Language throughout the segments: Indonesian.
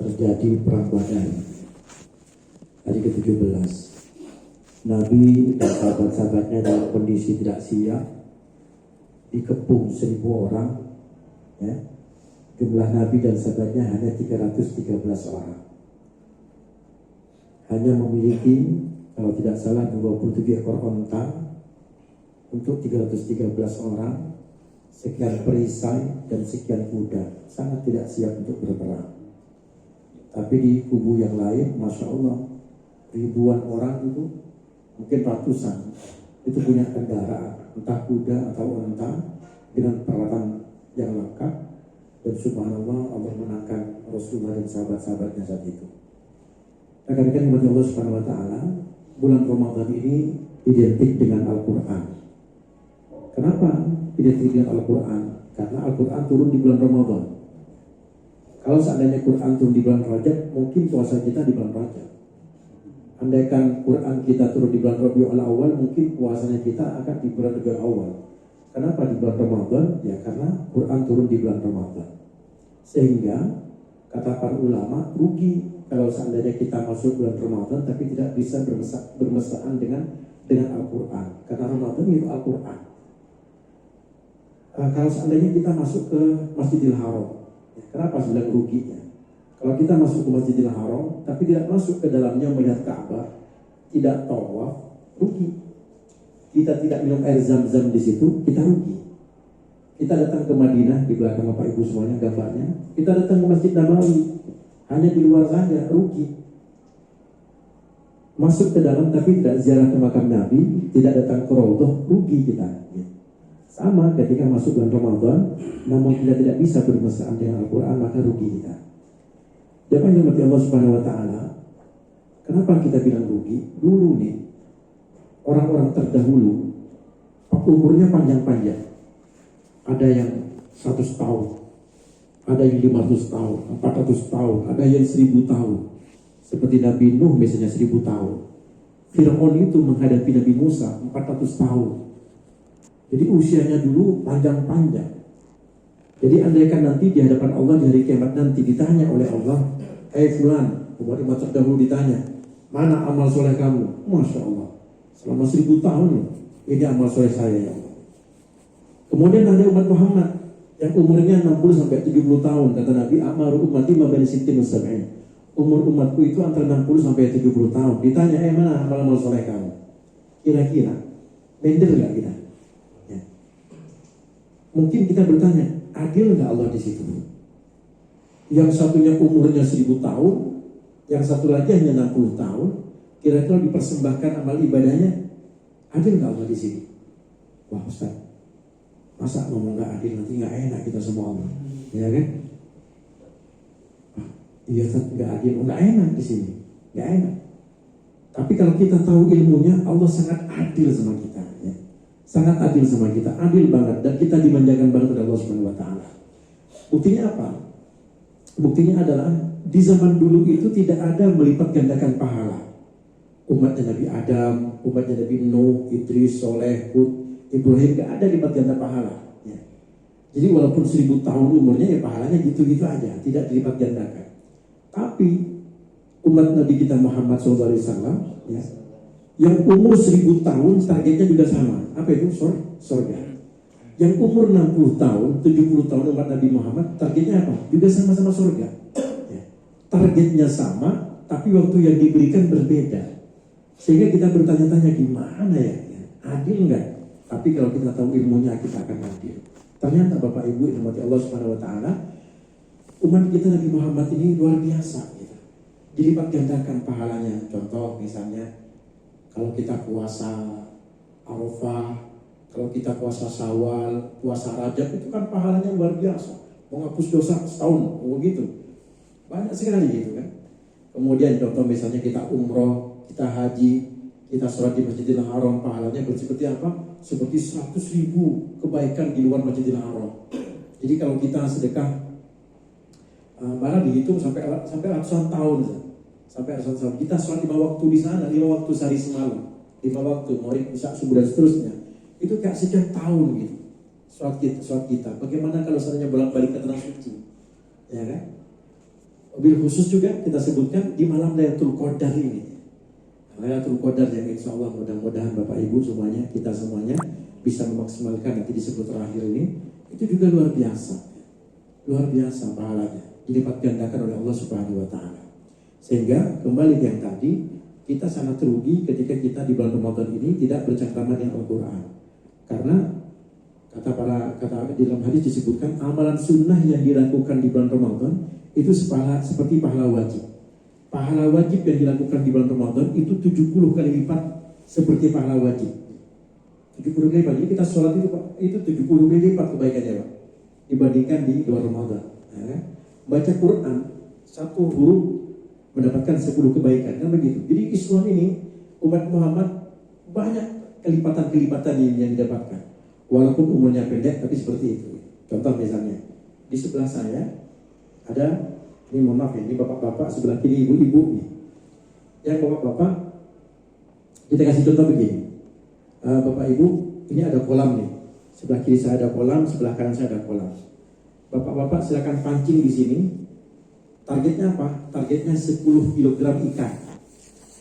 terjadi perang Badar hari ke-17. Nabi dan sahabat-sahabatnya dalam kondisi tidak siap, dikepung 1.000 orang, ya. Jumlah Nabi dan sahabatnya hanya 313 orang. Hanya memiliki, kalau tidak salah, 27 ekor onta untuk 313 orang, sekian perisai dan sekian kuda. Sangat tidak siap untuk berperang. Tapi di kubu yang lain, Masya Allah, ribuan orang itu, mungkin ratusan, itu punya kendaraan, entah kuda atau onta, dengan peralatan yang lengkap. Dan subhanallah, Allah menangkan Rasulullah dan sahabat-sahabatnya saat itu. Rekan-rekan yang Allah Subhanahu wa Ta'ala, bulan Ramadan ini identik dengan Al-Quran. Kenapa identik dengan Al-Quran? Karena Al-Quran turun di bulan Ramadan. Kalau seandainya Quran turun di bulan Rajab, mungkin puasa kita di bulan Rajab. Andaikan Quran kita turun di bulan Rabiul Awal, mungkin puasanya kita akan di bulan Rabiul Awal. Kenapa di bulan Ramadan? Ya karena Quran turun di bulan Ramadan. Sehingga kata para ulama, rugi kalau seandainya kita masuk bulan Ramadan tapi tidak bisa bermesraan dengan Al-Quran. Karena Ramadan itu Al-Quran. Kalau seandainya kita masuk ke Masjidil Haram, kenapa sedang ruginya? Kalau kita masuk ke Masjidil Haram tapi tidak masuk ke dalamnya melihat Ka'bah, tidak tawaf, rugi. Kita tidak minum air Zam-Zam di situ, kita rugi. Kita datang ke Madinah, di belakang Bapak Ibu semuanya gambarnya. Kita datang ke Masjid Nabawi, hanya di luar saja, rugi. Masuk ke dalam tapi tidak ziarah ke makam Nabi, tidak datang ke Raudhah, rugi kita. Sama ketika masuk bulan Ramadan, namun kita tidak bisa bermesraan dengan Al-Quran, maka rugi kita. Jangan dimati Allah Subhanahu wa Ta'ala. Kenapa kita bilang rugi? Dulu nih, orang-orang terdahulu umurnya panjang-panjang. Ada yang 100 tahun, ada yang 500 tahun, 400 tahun, ada yang 1000 tahun. Seperti Nabi Nuh biasanya 1000 tahun. Fir'aun itu menghadapi Nabi Musa 400 tahun. Jadi usianya dulu panjang-panjang. Jadi andaikan nanti di hadapan Allah di hari kiamat nanti ditanya oleh Allah, fulan, umat terdahulu ditanya, mana amal soleh kamu? Masya Allah, selama 1000 tahun ini amal soleh saya ya Allah. Kemudian ada umat Muhammad yang umurnya 60 sampai 70 tahun. Kata Nabi, amaru ummati ma baina sittin wa sab'in. Umur umatku itu antara 60 sampai 70 tahun. Ditanya, mana amal soleh kamu? Kira-kira minder enggak kita? Ya. Mungkin kita bertanya, adil enggak Allah di situ? Yang satunya umurnya 1000 tahun, yang satu lagi hanya 60 tahun. Kira-kira dipersembahkan amal ibadahnya, adil enggak Allah di sini? Wah Ustaz, masa ngomong gak adil nanti gak enak kita semua Allah, ya kan? Iya gak adil, gak enak di sini, gak enak. Tapi kalau kita tahu ilmunya, Allah sangat adil sama kita, ya. Sangat adil sama kita, adil banget, dan kita dimanjakan banget oleh Allah Subhanahu wa Ta'ala. Buktinya apa? Buktinya adalah di zaman dulu itu tidak ada melipat gandakan pahala. Umatnya Nabi Adam, umatnya Nabi Nuh, Idris, Soleh, Hud, Ibrahim, gak ada lipat ganda pahala, ya. Jadi walaupun 1000 tahun umurnya, ya pahalanya gitu-gitu aja, tidak dilipat gandakan. Tapi umat Nabi kita Muhammad SAW, ya, yang umur 1000 tahun targetnya juga sama. Apa itu? Surga. Yang umur 60 tahun, 70 tahun umat Nabi Muhammad, targetnya apa? Juga sama-sama surga, ya. Targetnya sama, tapi waktu yang diberikan berbeda. Sehingga kita bertanya-tanya, gimana ya? Adil enggak? Tapi kalau kita tahu ilmunya, kita akan adil. Ternyata Bapak Ibu yang dirahmati Allah Subhanahu wa Ta'ala, umat kita Nabi Muhammad ini luar biasa, gitu. Dilipat gandakan pahalanya. Contoh misalnya, kalau kita puasa Arafah, kalau kita puasa Syawal, puasa Rajab, itu kan pahalanya luar biasa. Menghapus dosa setahun, begitu. Banyak sekali gitu kan. Kemudian contoh misalnya kita umroh, kita haji, kita sholat di Masjidil Haram, pahalanya seperti apa? Seperti 100.000 kebaikan di luar Masjidil Haram. Jadi kalau kita sedekah, malah dihitung sampai ratusan tahun, sampai ratusan tahun. Kita sholat 5 waktu di sana, 5 waktu sehari semalam, 5 waktu, maghrib, isya, subuh dan seterusnya. Itu kayak sekian tahun gitu. Sholat kita. Bagaimana kalau seandainya bolak-balik ke tanah suci, ya kan? Mobil khusus juga kita sebutkan di malam Lailatul Qadar ini. Lailatul Qadar yang insya Allah mudah-mudahan Bapak Ibu semuanya, kita semuanya bisa memaksimalkan nanti disebut terakhir ini. Itu juga luar biasa pahalanya, dilipat gandakan oleh Allah Subhanahu wa Ta'ala. Sehingga kembali ke yang tadi, kita sangat rugi ketika kita di bulan Ramadan ini tidak bercengkrama dengan Al-Quran. Karena kata di dalam hadis disebutkan amalan sunnah yang dilakukan di bulan Ramadan itu seperti pahala wajib. Pahala wajib yang dilakukan di bulan Ramadan itu 70 kali lipat seperti pahala wajib. 70 kali lipat. Jadi kita sholat itu 70 kali lipat kebaikannya, Pak, dibandingkan di luar Ramadan. Ya. Baca Quran satu huruf mendapatkan 10 kebaikan, kan begitu. Jadi Islam ini umat Muhammad banyak kelipatan-kelipatan yang didapatkan. Walaupun umurnya pendek, tapi seperti itu. Contoh misalnya, di sebelah saya ada, ini mohon maaf ya, ini bapak-bapak, sebelah kiri ibu-ibu nih. Yang bapak-bapak, kita kasih contoh begini. Bapak ibu, ini ada kolam nih. Sebelah kiri saya ada kolam, sebelah kanan saya ada kolam. Bapak-bapak silakan pancing di sini. Targetnya apa? Targetnya 10 kg ikan.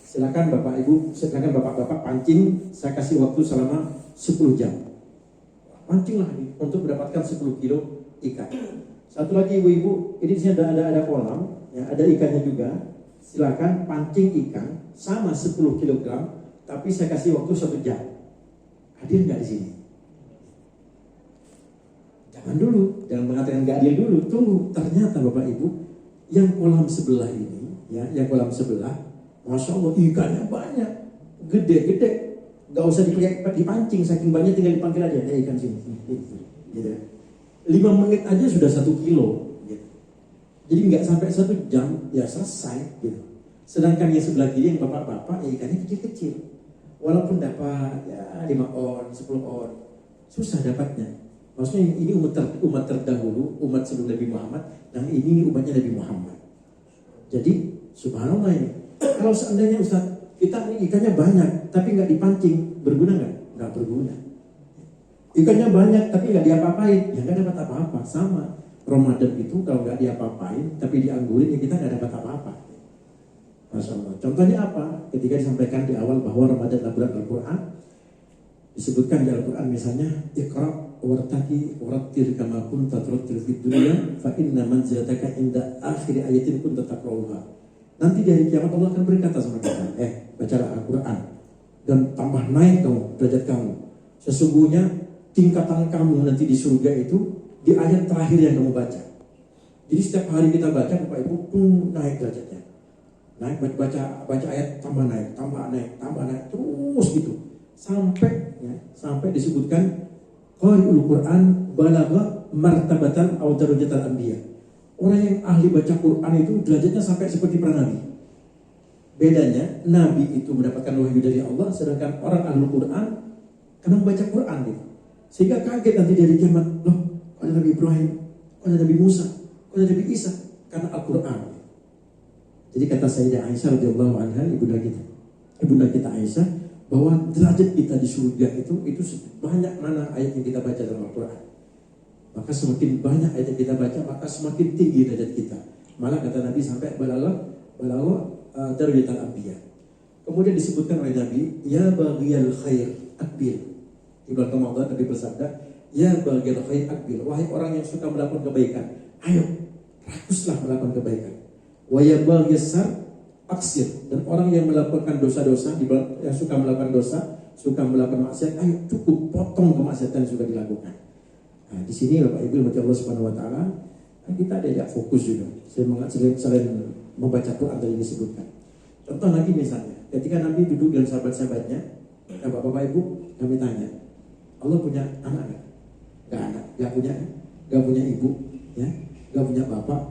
Silakan Bapak Ibu, silakan Bapak-bapak pancing. Saya kasih waktu selama 10 jam. Pancinglah nih untuk mendapatkan 10 kilo ikan. Satu lagi ibu-ibu, ini di sini ada kolam, ya, ada ikannya juga. Silakan pancing ikan sama 10 kg, tapi saya kasih waktu 1 jam. Hadir nggak di sini? Jangan dulu, jangan mengatakan nggak adil dulu. Tunggu, ternyata Bapak Ibu, yang kolam sebelah ini, ya, yang kolam sebelah, masya Allah ikannya banyak, gede-gede. Gak usah dipancing, saking banyak tinggal dipanggil aja, ya ikan sini, gitu. 5 menit aja sudah 1 kilo, gitu. Jadi nggak sampai 1 jam, ya selesai, gitu. Sedangkan yang sebelah kiri yang bapak-bapak, ya ikannya kecil-kecil. Walaupun dapat ya 5 on, 10 on, susah dapatnya. Maksudnya ini umat terdahulu, umat sebelum Nabi Muhammad, dan ini umatnya Nabi Muhammad. Jadi subhanallah ini. Kalau seandainya Ustaz, kita ini ikannya banyak, tapi nggak dipancing, berguna nggak? Nggak berguna. Ikannya banyak, tapi nggak diapa-apain, ya nggak dapat apa-apa. Sama Ramadan itu kalau nggak diapa-apain, tapi dianggurin, ya kita nggak dapat apa-apa. Masya Allah. Contohnya apa? Ketika disampaikan di awal bahwa Ramadan adalah bulan Al-Quran, disebutkan di Al-Quran misalnya, Iqra' wartaqi warattil kama kunta turattil fid dunya fa inna manzilataka inda akhir ayatin kunta taqra'uha. Nanti di hari kiamat Allah akan berkata sama kita, bacalah Al-Quran dan tambah naik kamu derajat kamu. Sesungguhnya tingkatan kamu nanti di surga itu di ayat terakhir yang kamu baca. Jadi setiap hari kita baca, Bapak Ibu, naik derajatnya. Naik baca ayat tambah naik terus gitu. Sampai disebutkan qari'ul Quran balagha martabatan aw darajatal anbiya. Orang yang ahli baca Quran itu derajatnya sampai seperti para nabi. Bedanya, nabi itu mendapatkan wahyu dari Allah, sedangkan orang ahli Quran karena membaca Quran gitu. Sehingga kaget nanti dari kiamat, loh, kok ada Nabi Ibrahim, kok ada Nabi Musa, kok ada Nabi Isa, karena Al-Quran. Jadi kata Sayyidah Aisyah radhiyallahu anha, ibunda kita Aisyah, bahwa derajat kita di surga itu banyak mana ayat yang kita baca dalam Al-Quran. Maka semakin banyak ayat yang kita baca, maka semakin tinggi derajat kita. Malah kata Nabi sampai balagha darajatal anbiya. Kemudian disebutkan oleh Nabi, ya baghiyal khair akbil. Di bulan Ramadan Nabi bersabda, ya baghiyal khair akbil. Wahai orang yang suka melakukan kebaikan, ayo rakuslah melakukan kebaikan. Wa ya baghiyas syarr aksir. Dan orang yang melakukan dosa-dosa, yang suka melakukan dosa, suka melakukan maksiat, ayo cukup potong kemaksiatan yang sudah dilakukan. Nah, di sini Bapak Ibu yang Allah Subhanahu wa taala, kita diajak fokus juga. Selain membaca Quran tadi disebutkan. Contoh lagi misalnya, ketika Nabi duduk dengan sahabat-sahabatnya, Bapak Ibu, kami tanya, Allah punya anak nggak? Nggak punya ibu, ya, nggak punya bapak.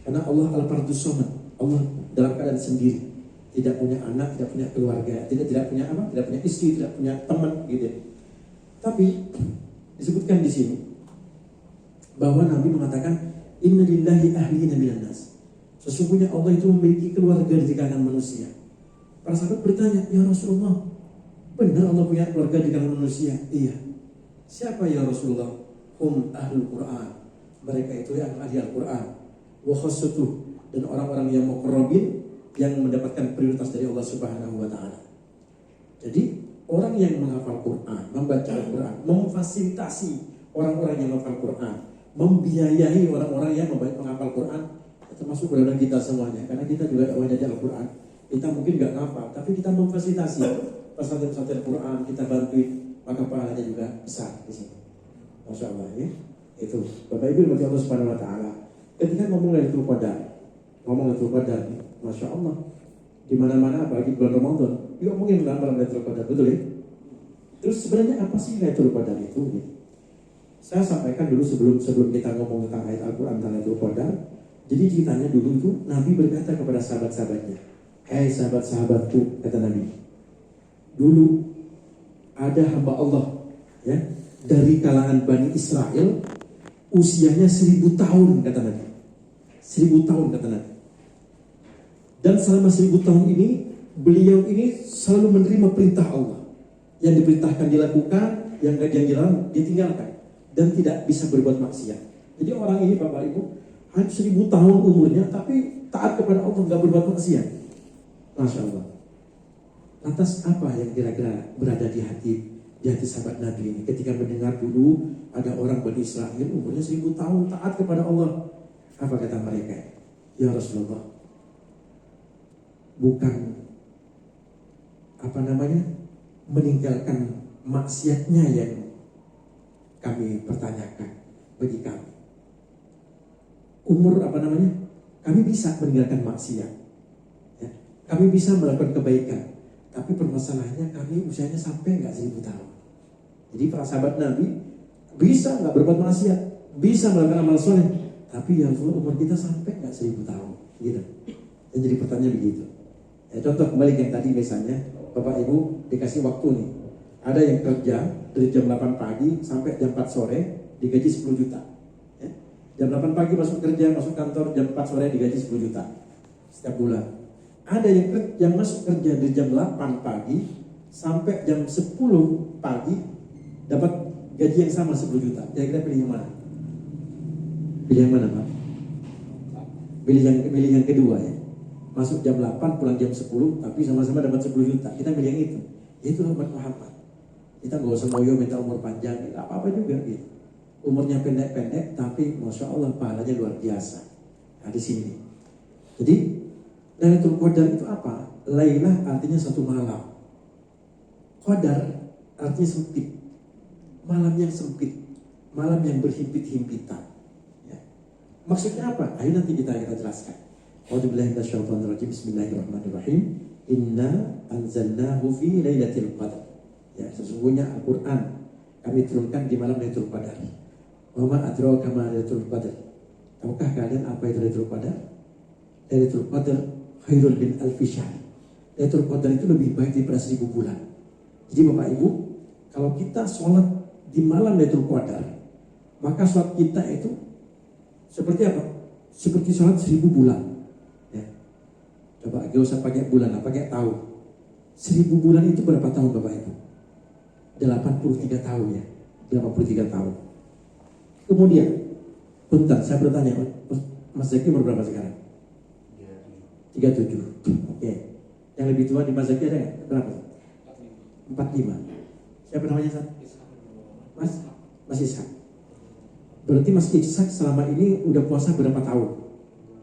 Karena Allah al-fardus somad, Allah dalam keadaan sendiri, tidak punya anak, tidak punya keluarga, tidak punya apa, tidak punya istri, tidak punya teman, gitu. Tapi disebutkan di sini bahwa Nabi mengatakan inna lillahi ahlina minan nas. Sesungguhnya Allah itu memiliki keluarga di kalangan manusia. Para sahabat bertanya, ya Rasulullah, benar Allah punya keluarga di kalangan manusia? Iya. Siapa ya Rasulullah? Hum ahlul Quran. Mereka itu yang ahli Al-Quran. Wa khassatuh, dan orang-orang yang muqarrabin yang mendapatkan prioritas dari Allah Subhanahu wa taala. Jadi orang yang menghafal Quran, membaca Al-Quran, memfasilitasi orang-orang yang menghafal Quran, membiayai orang-orang yang menghafal Quran, termasuk golongan kita semuanya. Karena kita juga dakwahnya di Al-Quran. Kita mungkin nggak ngafal, tapi kita memfasilitasi pesantren-pesantren Quran, kita bantuin, maka pahalanya juga besar di sini. Masya Allah ya. Itu Bapak Ibu bagi Allah Subhanahu wa taala. Ketika ngomong Lailatul Qadar, Masya Allah, di mana-mana apalagi bulan Ramadan, ngomongin malam Lailatul Qadar, betul ya? Terus sebenarnya apa sih Lailatul Qadar itu? Saya sampaikan dulu sebelum kita ngomong tentang ayat Al-Quran tentang Lailatul Qadar. Jadi ceritanya dulu itu Nabi berkata kepada sahabat-sahabatnya, "Hai sahabat-sahabatku," kata Nabi, "dulu ada hamba Allah ya dari kalangan Bani Israel, usianya 1000 tahun," kata Nabi. 1000 tahun kata Nabi. Dan selama 1000 tahun ini beliau ini selalu menerima perintah Allah. Yang diperintahkan dilakukan, yang dilarang ditinggalkan, dan tidak bisa berbuat maksiat. Jadi orang ini Bapak Ibu hanya 1000 tahun umurnya, tapi taat kepada Allah, nggak berbuat maksiat. Masya Allah. Lantas apa yang kira-kira berada di hati sahabat Nabi ini ketika mendengar dulu ada orang Bani Israel umurnya 1000 tahun taat kepada Allah? Apa kata mereka? Ya Rasulullah, bukan meninggalkan maksiatnya yang kami pertanyakan bagi kami. Kami bisa meninggalkan maksiat ya. Kami bisa melakukan kebaikan, tapi permasalahannya kami usianya sampai nggak 1000 tahun. Jadi para sahabat Nabi bisa nggak berbuat maksiat, bisa melakukan amal soleh, tapi ya Rasulullah umur kita sampai nggak 1000 tahun gitu. Dan jadi pertanyaan begitu ya. Contoh kembali yang tadi misalnya Bapak Ibu dikasih waktu nih, ada yang kerja dari jam 8 pagi sampai jam 4 sore digaji 10 juta ya. Jam 8 pagi masuk kerja, masuk kantor, jam 4 sore digaji 10 juta setiap bulan. Ada yang masuk kerja dari jam 8 pagi sampai jam 10 pagi dapat gaji yang sama 10 juta. Kira-kira pilih yang mana? Pilih yang mana Pak? Pilih yang kedua ya. Masuk jam 8, pulang jam 10, tapi sama-sama dapat 10 juta. Kita pilih yang itu. Itu umat Muhammad. Kita gak usah ngoyo minta umur panjang, gak apa-apa juga gitu. Umurnya pendek-pendek, tapi Masya Allah pahalanya luar biasa. Nah di sini. Jadi Lailatul Qadar itu apa? Lailah artinya satu malam. Qadar artinya sempit. Malam yang sempit. Malam yang berhimpit-himpitan. Ya. Maksudnya apa? Ayo nanti kita jelaskan. Bismillahirrahmanirrahim. Inna anzalnahu fi lailatul qadar. Ya, sesungguhnya Al-Quran kami turunkan di malam Lailatul Qadar. Wa ma adraka ma Lailatul Qadar. Tahukah kalian apa itu Lailatul Qadar? Lailatul Qadar khairul min alfi syahr. Lailatul Qadar itu lebih baik daripada 1000 bulan. Jadi Bapak Ibu, kalau kita sholat di malam Lailatul Qadar, maka sholat kita itu seperti apa? Seperti sholat 1000 bulan. Coba gak usah pakai bulan, pakai tahun. 1000 bulan itu berapa tahun Bapak Ibu? 83 tahun ya. 83 tahun. Kemudian, bentar saya bertanya, Mas Zaki umur berapa sekarang? 37. Oke. Yang lebih tua di Mas Zaki ada nggak? Berapa? 45. Siapa namanya? Mas Ishak. Berarti Mas Ishak selama ini udah puasa berapa tahun?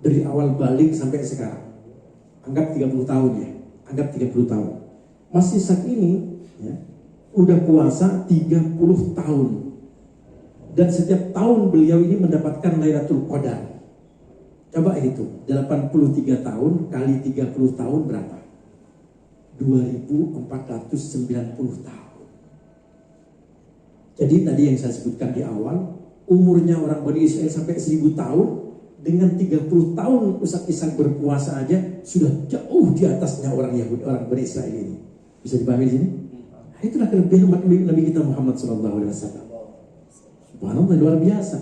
Dari awal balik sampai sekarang. Anggap 30 tahun ya. Anggap 30 tahun. Mas Ishak ini ya, udah puasa 30 tahun. Dan setiap tahun beliau ini mendapatkan Lailatul Qadar. Coba itu, 83 tahun kali 30 tahun berapa? 2490 tahun. Jadi tadi yang saya sebutkan di awal, umurnya orang Bani Israel sampai 1000 tahun. Dengan 30 tahun Ustaz Ishak berpuasa aja sudah jauh di atasnya orang Yahudi, orang Bani Israel ini. Bisa dipahami di sini? Nah, itulah kelebihan umat Nabi kita Muhammad SAW. Subhanallah, luar biasa.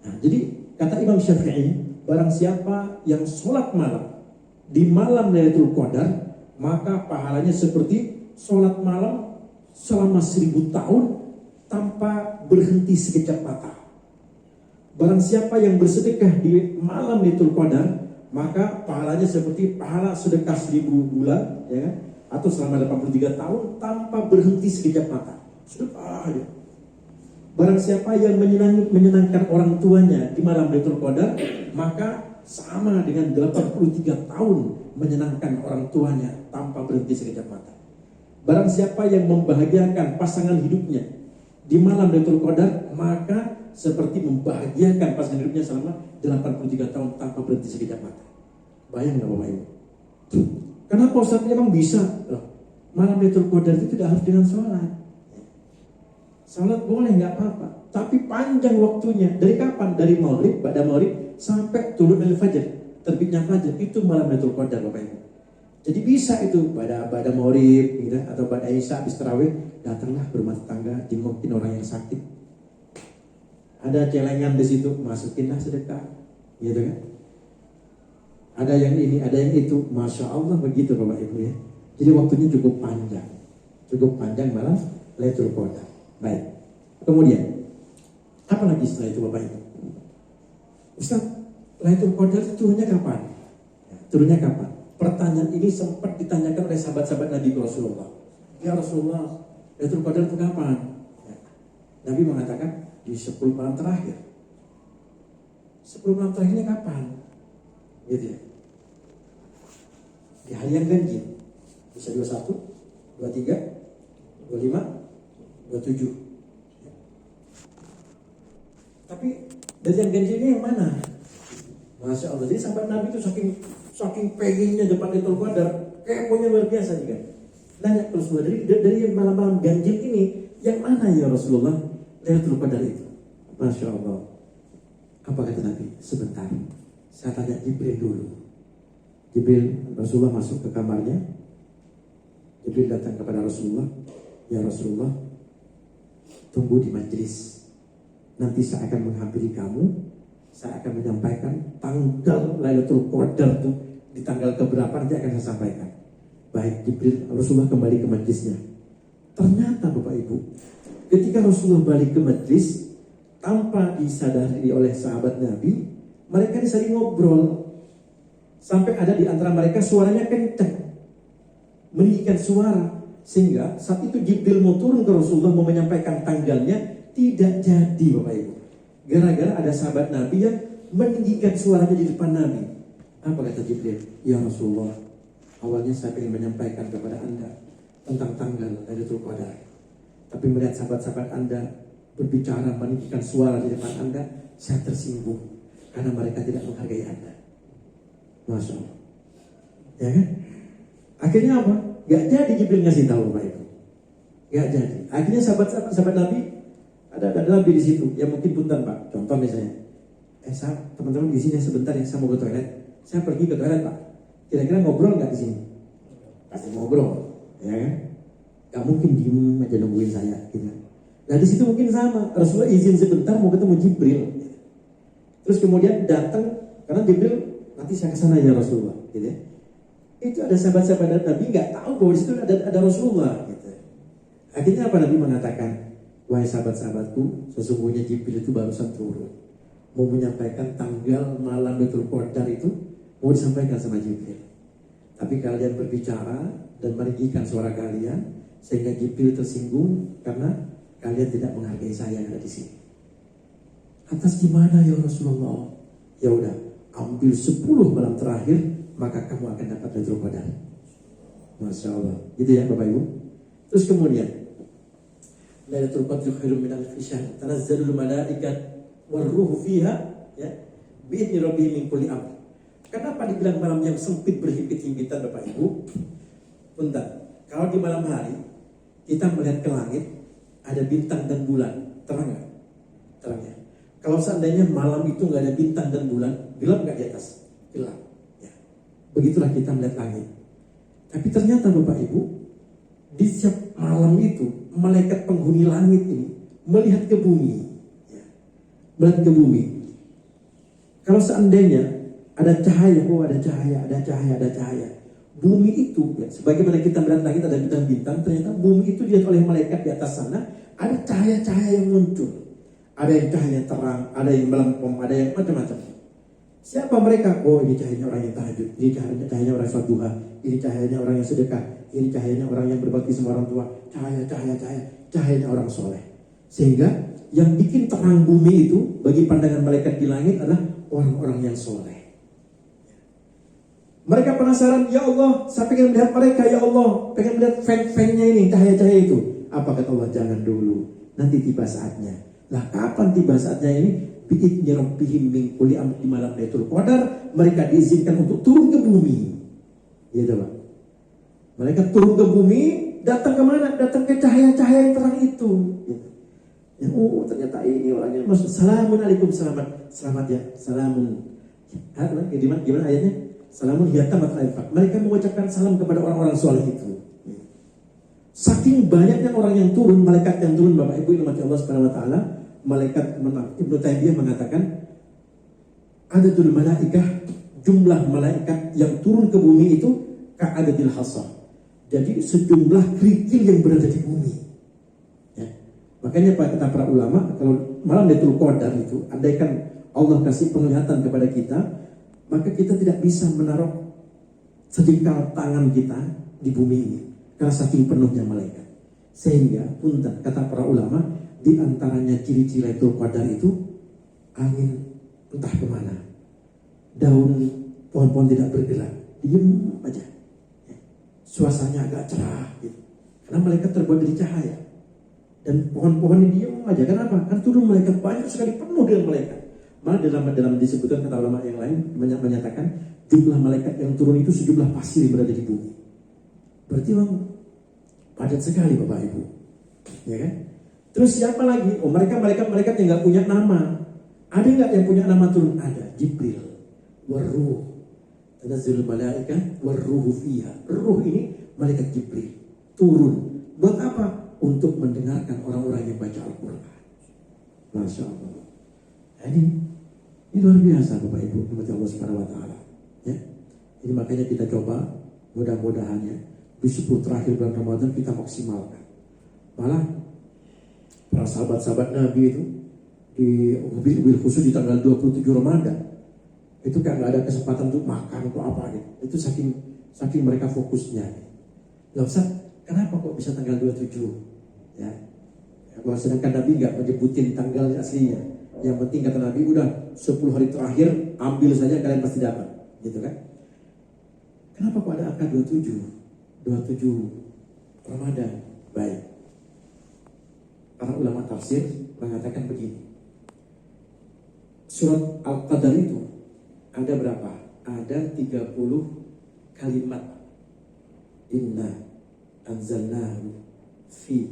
Nah, jadi kata Imam Syafi'i, barang siapa yang sholat malam di malam Lailatul Qadar, maka pahalanya seperti sholat malam selama 1000 tahun tanpa berhenti sekejap mata. Barang siapa yang bersedekah di malam Lailatul Qadar, maka pahalanya seperti pahala sedekah 1000 bulan, ya kan? Atau selama 83 tahun tanpa berhenti sekejap mata. Sedekah aja. Barang siapa yang menyenangkan orang tuanya di malam Lailatul Qadar, maka sama dengan 83 tahun menyenangkan orang tuanya tanpa berhenti sekejap mata. Barang siapa yang membahagiakan pasangan hidupnya di malam Lailatul Qadar, maka seperti membahagiakan pasangan hidupnya selama 83 tahun tanpa berhenti sekejap mata. Bayang nggak Bapak Ibu? Kenapa Ustaz memang bisa? Malam Lailatul Qadar itu tidak harus dengan sholat. Salat boleh nggak apa-apa, tapi panjang waktunya. Dari kapan? Dari maghrib, pada maghrib sampai tulu'ul fajr, terbitnya fajar, itu malam Lailatul Qadar Bapak Ibu. Jadi bisa itu pada maghrib gitu, atau pada isya habis tarawih, datanglah berumah tangga, jengukin orang yang sakit. Ada celengan di situ, masukinlah sedekah, gitu kan? Ada yang ini, ada yang itu, masya Allah begitu Bapak Ibu ya. Jadi waktunya cukup panjang malam Lailatul Qadar. Baik, kemudian apa lagi setelah itu Bapak Ibu? Ustaz, Lailatul Qadar itu turunnya kapan? Turunnya kapan? Pertanyaan ini sempat ditanyakan oleh sahabat-sahabat Nabi Rasulullah. Ya Rasulullah, Lailatul Qadar itu kapan? Nabi mengatakan di 10 malam terakhir. 10 malam terakhirnya kapan? Gitu ya. Di hari yang ganjil. Bisa 21, 23, 25, 27. Tapi dari yang ganjil ini yang mana? Masya Allah. Jadi sahabat Nabi itu saking pengennya depan Lailatul Qadar, keponya luar biasa juga. Nanya ke Rasulullah, dari malam-malam ganjil ini yang mana ya Rasulullah Lailatul Qadar itu? Masya Allah. Apa kata Nabi? Sebentar, saya tanya Jibril dulu. Jibril, Rasulullah masuk ke kamarnya. Jibril datang kepada Rasulullah. Ya Rasulullah, tunggu di majlis. Nanti saya akan menghampiri kamu. Saya akan menyampaikan tanggal Lailatul Qadar itu di tanggal keberapa nanti akan saya sampaikan. Baik, Jibril, Rasulullah kembali ke majlisnya. Ternyata Bapak Ibu, ketika Rasulullah balik ke majlis, tanpa disadari oleh sahabat Nabi, mereka saling ngobrol. Sampai ada di antara mereka suaranya kencang, meninggikan suara. Sehingga saat itu Jibril mau turun ke Rasulullah mau menyampaikan tanggalnya, tidak jadi Bapak Ibu. Gara-gara ada sahabat Nabi yang meninggikan suaranya di depan Nabi. Apa kata Jibril? Ya Rasulullah, awalnya saya ingin menyampaikan kepada Anda tentang tanggal Lailatul Qadar. Tapi melihat sahabat-sahabat Anda berbicara meninggikan suara di depan Anda, saya tersinggung karena mereka tidak menghargai Anda. Masya Allah. Ya kan? Akhirnya apa? Gak jadi Jibril ngasih tahu Bapak Ibu. Gak jadi. Akhirnya sahabat Nabi ada Nabi di situ. Ya mungkin punten Pak. Contoh misalnya, teman-teman di sini sebentar ya, saya mau ke toilet. Saya pergi ke toilet Pak. Kira-kira ngobrol nggak di sini? Pasti ngobrol, ya kan? Gak mungkin diem aja nungguin saya. Gitu. Nah di situ mungkin sama. Rasulullah izin sebentar mau ketemu Jibril. Terus kemudian datang karena Jibril nanti saya kesana ya Rasulullah. Gitu ya. Itu ada sahabat-sahabat Nabi nggak tahu bahwa di situ ada Rasulullah. Gitu. Akhirnya apa Nabi mengatakan? Wahai sahabat-sahabatku, sesungguhnya Jibril itu barusan turun. Mau menyampaikan tanggal malam Lailatul Qadar itu mau disampaikan sama Jibril. Tapi kalian berbicara dan meninggikan suara kalian sehingga Jibril tersinggung karena kalian tidak menghargai saya yang ada di sini. Atas gimana ya Rasulullah? Ya udah, ambil 10 malam terakhir maka kamu akan dapat Lailatul Qadar. Masya Allah. Gitu ya Bapak Ibu. Terus kemudian Lailatul Qadri khairun min alfi syahr. Tanazzalul malaikat waruhu fiha ya bi'idzni rabbihim min kulli amr. Kenapa dibilang malam yang sempit berhimpit-himpitan Bapak Ibu? Bentar. Kalau di malam hari kita melihat ke langit ada bintang dan bulan, terang nggak? Terang ya. Kalau seandainya malam itu nggak ada bintang dan bulan, gelap nggak di atas? Gelap. Ya. Begitulah kita melihat langit. Tapi ternyata Bapak Ibu, di setiap malam itu malaikat penghuni langit ini melihat ke bumi, ya. Melihat ke bumi. Kalau seandainya ada cahaya, ada cahaya. Bumi itu, ya, sebagaimana kita melihat langit ada bintang-bintang, ternyata bumi itu dilihat oleh malaikat di atas sana ada cahaya-cahaya yang muncul. Ada yang cahaya terang, ada yang melempem, ada yang macam-macam. Siapa mereka? Oh, ini cahayanya orang yang tahajud, ini cahayanya orang sholat duha, ini cahayanya orang yang sedekah, ini cahayanya orang yang berbakti sama orang tua. Cahayanya orang soleh. Sehingga yang bikin terang bumi itu bagi pandangan malaikat di langit adalah orang-orang yang soleh. Mereka penasaran, ya Allah, saya pengen melihat mereka, ya Allah, pengen melihat fan-fannya ini, cahaya-cahaya itu. Apa kata Allah? Jangan dulu, nanti tiba saatnya. Lah kapan tiba saatnya ini? Bi'idni rabbihim min kulli amrin di malam Lailatul Qadar, mereka diizinkan untuk turun ke bumi. Ya coba. Mereka turun ke bumi, datang ke mana? Datang ke cahaya-cahaya yang terang itu. Ya, oh ternyata ini orangnya masuk. Assalamualaikum, selamat ya, salamun. Gimana ayatnya? Salamun hiya tamat al-infaq. Mereka mengucapkan salam kepada orang-orang soleh itu. Saking banyaknya orang yang turun, malaikat yang turun, Bapak Ibu yang dirahmati Allah Subhanahu wa taala, Ibnu Taimiyah mengatakan adadul malaikah, jumlah malaikat yang turun ke bumi itu ka'adadil hasah. Jadi sejumlah kerikil yang berada di bumi. Ya. Makanya kata para ulama, kalau malam Lailatul Qadar itu, andaikan Allah kasih penglihatan kepada kita, maka kita tidak bisa menaruh sejengkal tangan kita di bumi ini karena saking penuhnya malaikat. Sehingga punten kata para ulama, di antaranya ciri-ciri Lailatul Qadar itu angin entah kemana, daun pohon-pohon tidak bergerak, diem aja, suasananya agak cerah gitu. Karena malaikat terbuat dari cahaya dan pohon-pohon ini diem aja. Kenapa? Kan turun malaikat banyak sekali, penuh dengan malaikat. Malah dalam disebutkan kata ulama yang lain menyatakan jumlah malaikat yang turun itu sejumlah pasir yang berada di bumi. Berarti memang padat sekali Bapak Ibu, ya kan? Terus siapa lagi? Oh, mereka malaikat yang nggak punya nama. Ada nggak yang punya nama turun? Ada. Jibril, waruh, tanazzalul malaikat waruhu fiha. Ruh ini malaikat Jibril turun. Buat apa? Untuk mendengarkan orang-orang yang baca Al-Quran. Masya Allah. Ini luar biasa Bapak Ibu, rahmati Allah Subhanahu wa taala. Ya. Ini makanya kita coba, mudah-mudahan ya, di 10 terakhir bulan Ramadan kita maksimalkan. Malah para sahabat-sahabat Nabi itu di mobil khusus di tanggal 27 Ramadan itu kan nggak ada kesempatan untuk makan atau apa gitu. Itu saking mereka fokusnya. Lah Ustaz, kenapa kok bisa tanggal 27? Ya. Bahwa sedangkan Nabi nggak menyebutin tanggal aslinya. Yang penting kata Nabi udah 10 hari terakhir ambil saja kalian pasti dapat, gitu kan? Kenapa kok ada angka 27 Ramadan? Baik. Para ulama tafsir mengatakan begini. Surat Al-Qadar itu ada berapa? Ada 30 kalimat. Inna anzalnahu fi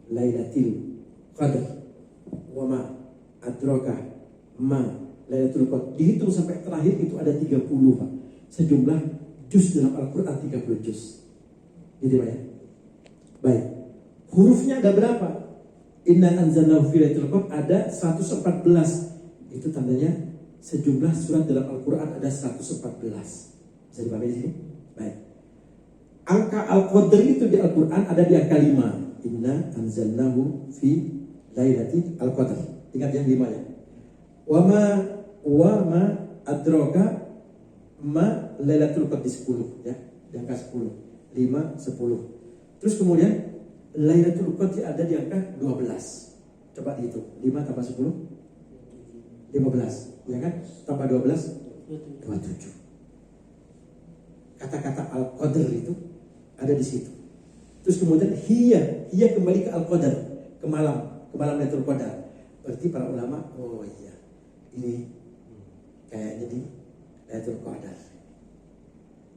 lailatul qadar wa ma adraka ma lailatul qadar. Dihitung sampai terakhir itu ada 30 Pak. Sejumlah juz dalam Al-Quran 30 juz. Gitu Pak ya. Baik. Hurufnya ada berapa? Inna anzalnahu fi lailatul qadar ada 114. Itu tandanya sejumlah surat dalam Al-Quran ada 114. Bisa dipahami di sini? Baik. Angka Al-Qadar itu di Al-Quran ada di angka 5. Inna anzalnahu fi lailatul Al-Qadar. Ingat yang 5 ya. Wa ma adraka ma lailatul qadar 10 ya. Di angka 10. 5, 10. Terus kemudian Lailatul Qadar ada di angka 12. Coba dihitung. 5 tambah 10 15, ya kan? Tambah 12 27. Kata-kata Al-Qadar itu ada di situ. Terus kemudian hiya kembali ke Al-Qadar, ke malam Lailatul Qadar. Berarti para ulama, oh iya, ini kayaknya di Lailatul Qadar.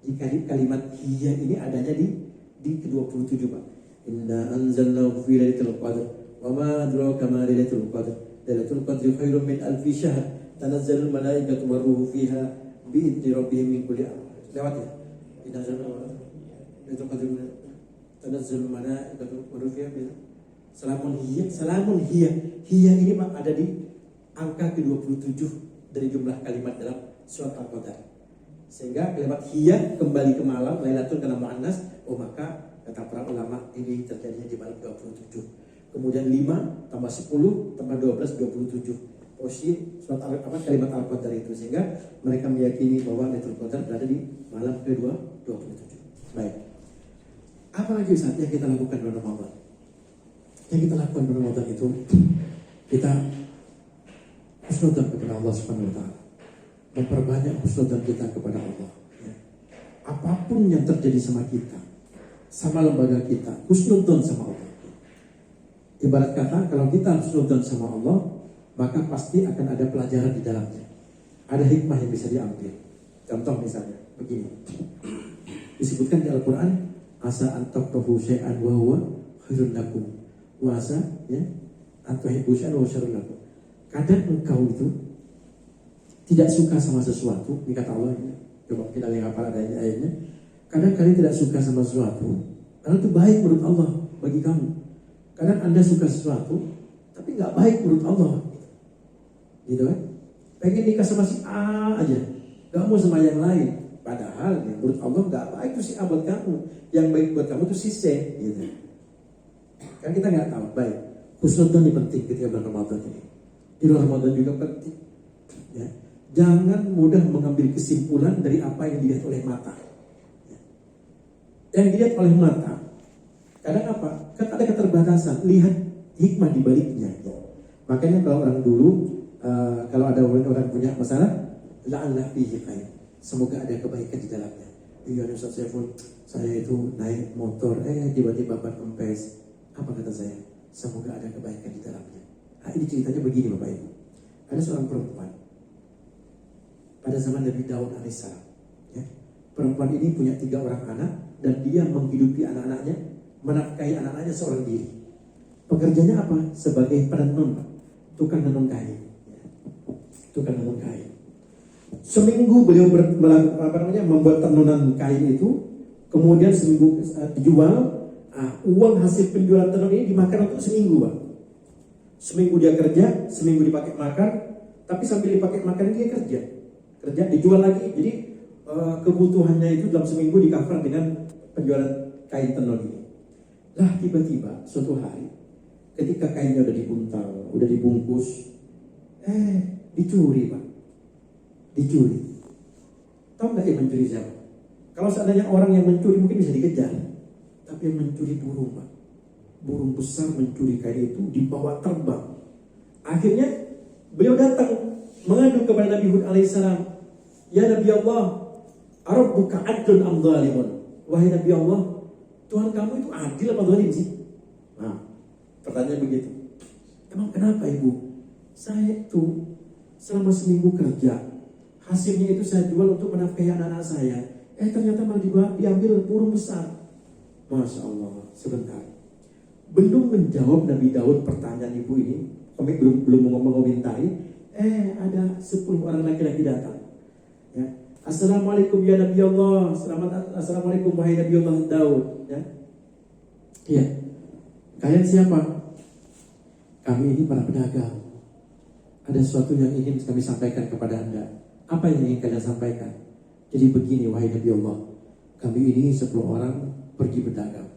Jika kalimat hiya ini adanya di ke-27 Pak. Inna anzalnahu fi lailatul qadar wa ma adraka ma lailatul qadar. Lailatul qadri khairum min alfi syahr. Tanazzalul malaikatu waruhu fiha bi'idni rabbihim min kulli amr. Lewat ya. Inna anzalnahu lailatul qadri tanazzalul malaikatu waruhu fiha salamun hiya. Hiya ini Pak ada di angka ke-27 dari jumlah kalimat dalam surat Al-Qadar. Sehingga kalimat hiya kembali ke malam Lailatul karena muannas, oh maka kata para ulama ini terjadinya di malam 27. Kemudian 5 tambah 10 tambah 12 27. posisi kalimat Al-Qadar itu, sehingga mereka meyakini bahwa Lailatul Qadar berada di malam ke-27. Baik. Apa lagi Ustaz yang kita lakukan bulan Ramadan? Yang kita lakukan bulan Ramadan itu kita husnudzon kepada Allah Subhanahu wa taala. Memperbanyak husnudzon kita kepada Allah. Ya. Apapun yang terjadi sama kita, sama lembaga kita, husnudzon sama Allah. Ibarat kata, kalau kita husnudzon sama Allah, maka pasti akan ada pelajaran di dalamnya. Ada hikmah yang bisa diambil. Contoh misalnya, begini. Disebutkan di Al-Quran, asa an takrahu syai'an wa huwa khairun lakum. Wa asa ya an tuhibbu syai'an wa huwa syarrun lakum. Kadang engkau itu tidak suka sama sesuatu, ini kata Allah ya. Coba kita lihat apa adanya ayatnya. Kadang kalian tidak suka sama sesuatu, karena itu baik menurut Allah bagi kamu. Kadang Anda suka sesuatu, tapi nggak baik menurut Allah. Gitu kan? Pengen nikah sama si A aja, nggak mau sama yang lain. Padahal yang menurut Allah nggak baik itu si A buat kamu. Yang baik buat kamu itu si C. Gitu. Kan kita nggak tahu. Baik, husnudzon ini penting ketika bulan Ramadan ini. Di bulan Ramadan juga penting. Ya. Jangan mudah mengambil kesimpulan dari apa yang dilihat oleh mata. Ya. Yang dilihat oleh mata, kadang apa? Kan ada keterbatasan. Lihat hikmah di baliknya. Ya. Makanya kalau orang dulu, kalau ada orang punya masalah, la'alla fihi khair. Semoga ada kebaikan di dalamnya. Iya Ustaz Saiful, saya itu naik motor, tiba-tiba ban kempes. Apa kata saya? Semoga ada kebaikan di dalamnya. Nah, ini ceritanya begini Bapak Ibu. Ada seorang perempuan pada zaman Nabi Daud alaihissalam. Ya. Perempuan ini punya 3 orang anak dan dia menghidupi anak-anaknya, menafkahi anak-anaknya seorang diri. Pekerjaannya apa? Sebagai penenun, tukang menenun kain. Ya. Tukang menenun kain. Seminggu beliau membuat tenunan kain itu, kemudian seminggu dijual. Uang hasil penjualan tenun ini dimakan untuk seminggu, Pak. Seminggu dia kerja, seminggu dipakai makan, tapi sambil dipakai makan dia kerja dijual lagi. Jadi kebutuhannya itu dalam seminggu di-cover dengan penjualan kain tenun ini. Lah tiba-tiba suatu hari ketika kainnya udah dibuntal, udah dibungkus, dicuri, Pak. Dicuri. Tahu nggak yang mencuri siapa? Kalau seandainya orang yang mencuri mungkin bisa dikejar, tapi yang mencuri burung, Pak. Burung besar mencuri kain itu, dibawa terbang. Akhirnya beliau datang mengadu kepada Nabi Hud alaihissalam. Ya Nabi Allah, Rabbuka adlun am zalimun. Wahai Nabi Allah, Tuhan kamu itu adil apa zalim sih? Nah, pertanyaan begitu. Emang kenapa Ibu? Saya itu selama seminggu kerja, hasilnya itu saya jual untuk menafkahi anak-anak saya. Ternyata malah diambil burung besar. Masya Allah, sebentar. Belum menjawab Nabi Daud pertanyaan ibu ini, kami belum mengomentari. Ada 10 orang laki-laki datang. Ya. Assalamualaikum ya Nabi Allah. Assalamualaikum wahai Nabi Allah Daud. Ya. Iya. Kalian siapa? Kami ini para pedagang. Ada sesuatu yang ingin kami sampaikan kepada Anda. Apa yang ingin kalian sampaikan? Jadi begini wahai Nabi Allah. Kami ini 10 orang pergi berdagang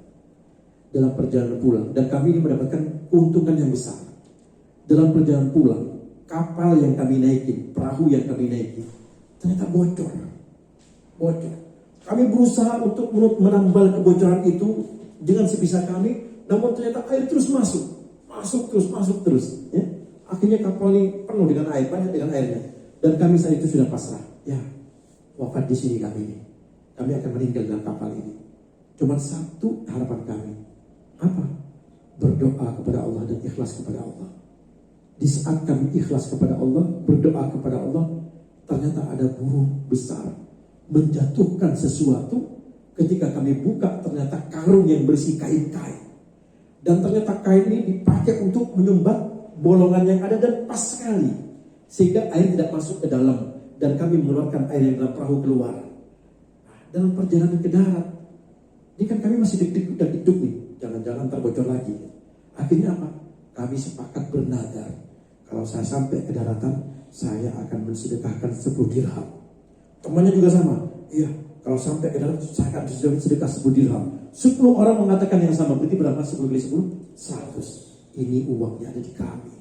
dalam perjalanan pulang, dan kami ini mendapatkan keuntungan yang besar. Dalam perjalanan pulang, kapal yang kami naikin, perahu yang kami naikin, ternyata bocor. Kami berusaha untuk menambal kebocoran itu dengan sebisa kami, namun ternyata air terus masuk terus. Ya. Akhirnya kapal ini penuh dengan air, banyak dengan airnya, dan kami saat itu sudah pasrah. Ya, wafat di sini kami ini. Kami akan meninggal dalam kapal ini. Cuma satu harapan kami. Apa? Berdoa kepada Allah dan ikhlas kepada Allah. Di saat kami ikhlas kepada Allah, berdoa kepada Allah, ternyata ada burung besar menjatuhkan sesuatu. Ketika kami buka, ternyata karung yang berisi kain-kain. Dan ternyata kain ini dipakai untuk menyumbat bolongan yang ada, dan pas sekali. Sehingga air tidak masuk ke dalam. Dan kami mengeluarkan air yang dalam perahu keluar. Dalam perjalanan ke darat, ini kan kami masih deg-deg nih, jangan-jangan terbocor lagi. Akhirnya apa? Kami sepakat bernadar, kalau saya sampai ke daratan, saya akan mensedekahkan 10 dirham. Temannya juga sama. Iya, kalau sampai ke daratan, saya akan sedekah 10 dirham. 10 orang mengatakan yang sama. Berarti berapa 10 kali 10? 100. Ini uangnya ada di kami.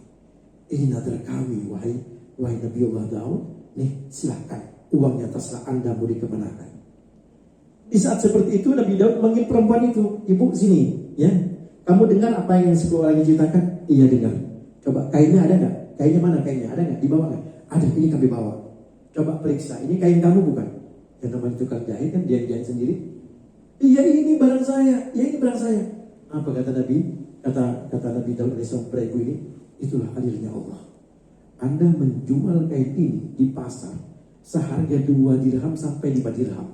ini nadar kami, wahai Nabiullah Daud. Nih silahkan, uangnya terserah Anda mau dikemanakan. Di saat seperti itu Nabi Daud memanggil perempuan itu, ibu sini, ya. Kamu dengar apa yang sepuluh orang ini ceritakan? Iya dengar. Coba kainnya ada nggak? Kainnya mana kainnya? Ada nggak? Dibawa nggak? Ada, ini kami bawa. Coba periksa, ini kain kamu bukan? Yang namanya tukang jahit kan dia jahit sendiri. Iya ini barang saya, ya ini barang saya. Apa kata Nabi? Kata Nabi Daud alaihissalam ibu ini, itulah adilnya Allah. Anda menjual kain ini di pasar seharga 2 dirham sampai 5 dirham.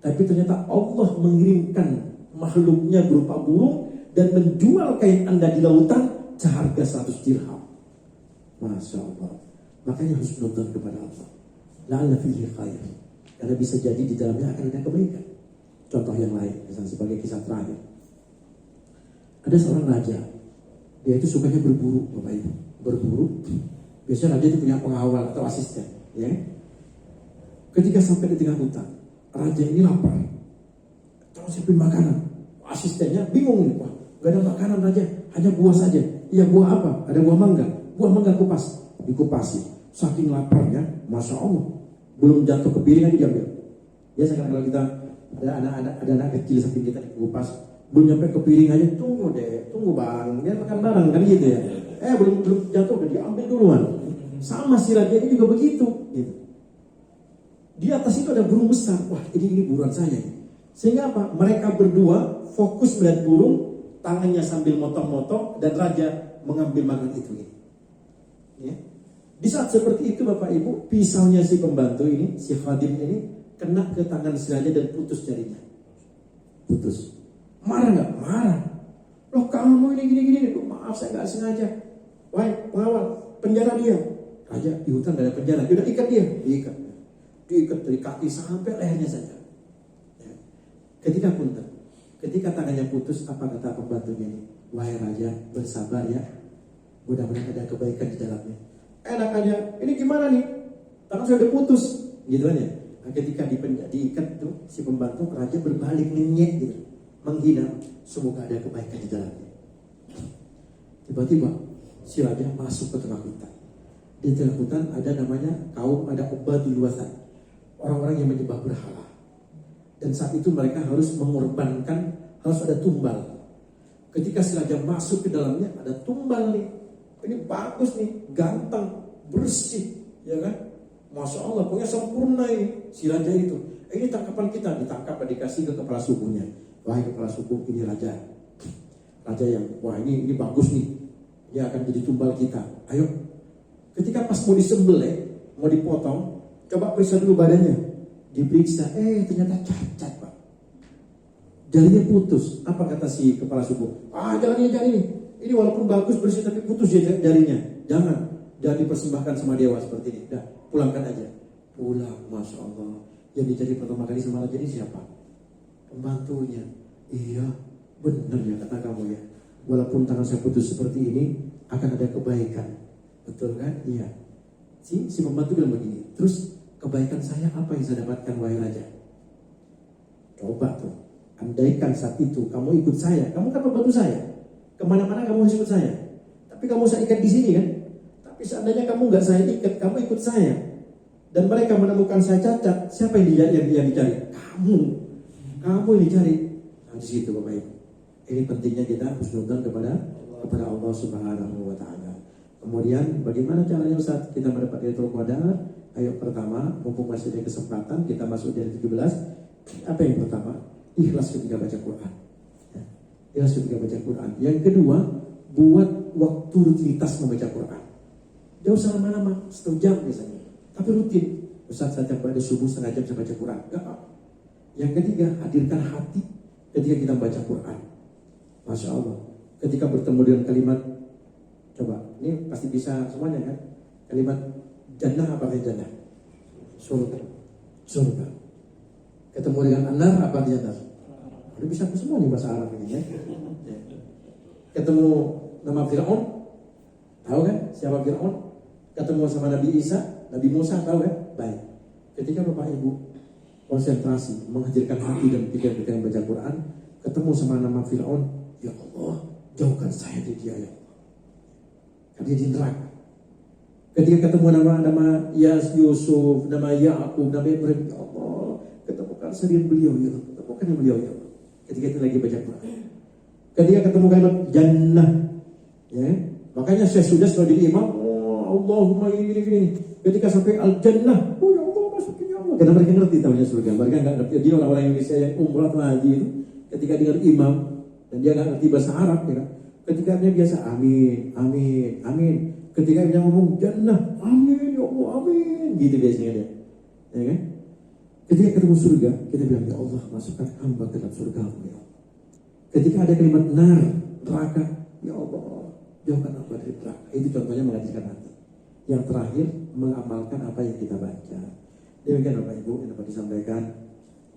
Tapi ternyata Allah mengirimkan makhluknya berupa burung dan menjual kain Anda di lautan seharga 100 dirham. Masya Allah. Makanya harus nonton kepada Allah. La'alla fihi khair. Karena bisa jadi di dalamnya akan ada kebaikan. Contoh yang lain, misalnya sebagai kisah terakhir. Ada seorang raja. Dia itu sukanya berburu, Bapak Ibu. Berburu. Biasanya raja itu punya pengawal atau asisten, ya. Ketika sampai di tengah hutan, raja ini lapar. Tolong siapin makanan. Asistennya bingung nih, wah, gak ada makanan raja, hanya buah saja. Iya, buah apa? Ada buah mangga. Buah mangga kupas, dikupasi. Saking laparnya, masya Allah, belum jatuh ke piring aja diambil. Biasa kan kalau kita ada anak kecil samping kita dikupas, belum nyampe ke piring aja, tunggu bang, dia makan bareng kan gitu ya. Belum jatuh udah diambil duluan. Sama si raja ini juga begitu. Gitu. Di atas itu ada burung besar. Wah ini buruan saya. Sehingga apa? Mereka berdua fokus melihat burung, tangannya sambil motong-motong, dan raja mengambil makan itu. Ya. Di saat seperti itu Bapak Ibu, pisaunya si pembantu ini, si khadim ini, kena ke tangan si raja dan putus jarinya. Putus. Marah nggak? Marah. Loh kamu ini gini-gini. Maaf saya nggak sengaja. Wah pengawal, penjara dia. Raja di hutan gak ada penjara. Dia udah ikat dia. Diikat dari kaki sampai lehernya saja. Ya. Ketika tangannya putus, apa kata pembantunya ini? Wahai raja, bersabar ya. Mudah-mudahan ada kebaikan di dalamnya. Enak aja. Ini gimana nih? Tangan saya udah putus. Gitu aja. Nah, ketika diikat itu, si pembantu raja berbalik ngenyek gitu. Menghina. Semoga ada kebaikan di dalamnya. Tiba-tiba si raja masuk ke tengah hutan. Di tengah hutan ada namanya kaum, ada ubadul wathan, orang-orang yang menyembah berhala. Dan saat itu mereka harus mengorbankan, harus ada tumbal. Ketika si raja masuk ke dalamnya, ada tumbal nih. Ini bagus nih, ganteng, bersih, ya kan? Masya Allah, pokoknya sempurna ini si raja itu. Ini tangkapan kita, ditangkap dan dikasih ke kepala sukunya. Wahai kepala suku, ini raja. Raja yang, wah ini bagus nih. Dia akan jadi tumbal kita. Ayo. Ketika pas mau disembelih, mau dipotong, coba periksa dulu badannya. Diperiksa, ternyata cacat Pak. Jarinya putus. Apa kata si kepala suku? Jangan ini. Ini walaupun bagus bersih tapi putus ya jarinya. Jangan dipersembahkan sama dewa seperti ini. Dah, pulangkan aja. Pulang, Masya Allah. Yang dicari pertama kali sama raja ini siapa? Pembantunya. Iya, benar ya kata kamu ya. Walaupun tangan saya putus seperti ini, akan ada kebaikan. Betul kan? Iya. Si pembantu bilang begini. Terus kebaikan saya apa yang saya dapatkan wahai raja? Coba tuh. Andaikan saat itu kamu ikut saya, kamu kan pembantu saya. Kemana-mana kamu harus ikut saya. Tapi kamu saya ikat di sini kan? Tapi seandainya kamu nggak saya ikat, kamu ikut saya. Dan mereka menemukan saya cacat, siapa yang dicari? Kamu yang dicari. Nah, di situ Bapak Ibu. Ini pentingnya kita husnudzon kepada Allah Subhanahu wa taala. Kemudian bagaimana caranya Ustaz kita mendapat Lailatul Qadar? Ayo pertama, mumpung masih ada kesempatan kita masuk dari 17. Apa yang pertama? Ikhlas ketika baca Quran. Ya. Ikhlas ketika baca Quran. Yang kedua, buat waktu rutinitas membaca Quran. Dia usah lama-lama, 1 jam misalnya. Tapi rutin. Ustaz setiap pada subuh 1/2 jam saya baca Quran. Enggak. Yang ketiga, hadirkan hati ketika kita membaca Quran. Masya Allah. Ketika bertemu dengan kalimat, coba, ini pasti bisa semuanya kan? Kalimat jannah apa jannah? Surga. Ketemu dengan anar apa jannah? Udah bisa semua nih bahasa Arab ini ya. Ketemu nama Fir'aun, tahu kan siapa Fir'aun? Ketemu sama Nabi Isa, Nabi Musa, tahu kan? Baik. Ketika Bapak Ibu konsentrasi, menghadirkan hati dan pikiran kita yang baca Quran, ketemu sama nama Fir'aun, ya Allah, jauhkan saya dari dia ya Allah. Karena dia di neraka. Ketika ketemu nama Yusuf, nama Yakub, nama Ibrahim, ya Allah, ketemukan sendiri beliau ya Allah, ketemukan beliau ya Allah. Ketika itu lagi baca Quran. Ketika ketemu kalimat jannah, ya, makanya saya sudah selalu jadi imam, Allahumma ini. Ketika sampai al-jannah, oh ya Allah masukin ya Allah. Karena mereka ngerti tahunya surga, mereka nggak ngerti. Dia orang-orang Indonesia yang umrah atau haji itu, ketika dengar imam dan dia nggak ngerti bahasa Arab, ya kan? Ketika dia biasa amin, amin, amin. Ketika dia ngomong jannah, amin ya Allah, amin, gitu biasanya dia, ya kan? Ketika ketemu surga, kita bilang ya Allah masukkan hamba ke dalam surga ya Allah. Ketika ada kalimat nar, neraka, ya Allah jauhkan hamba dari neraka. Itu contohnya menghadirkan hati. Yang terakhir mengamalkan apa yang kita baca. Demikian Bapak Ibu yang dapat disampaikan.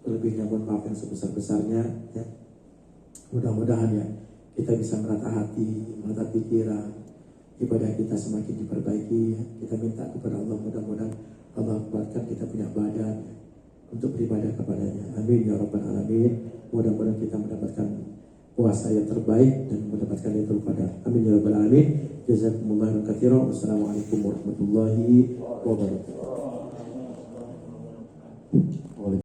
Lebihnya mohon maaf yang sebesar-besarnya. Ya. Mudah-mudahan ya kita bisa menata hati, menata pikiran, ibadah kita semakin diperbaiki. Ya. Kita minta kepada Allah mudah-mudahan Allah kuatkan kita punya badan ya, untuk beribadah kepadanya. Amin ya rabbal alamin. Mudah-mudahan kita mendapatkan puasa yang terbaik dan mendapatkan yang terbaik. Amin ya rabbal alamin. Jazakumullahu khairan. Wassalamualaikum warahmatullahi wabarakatuh.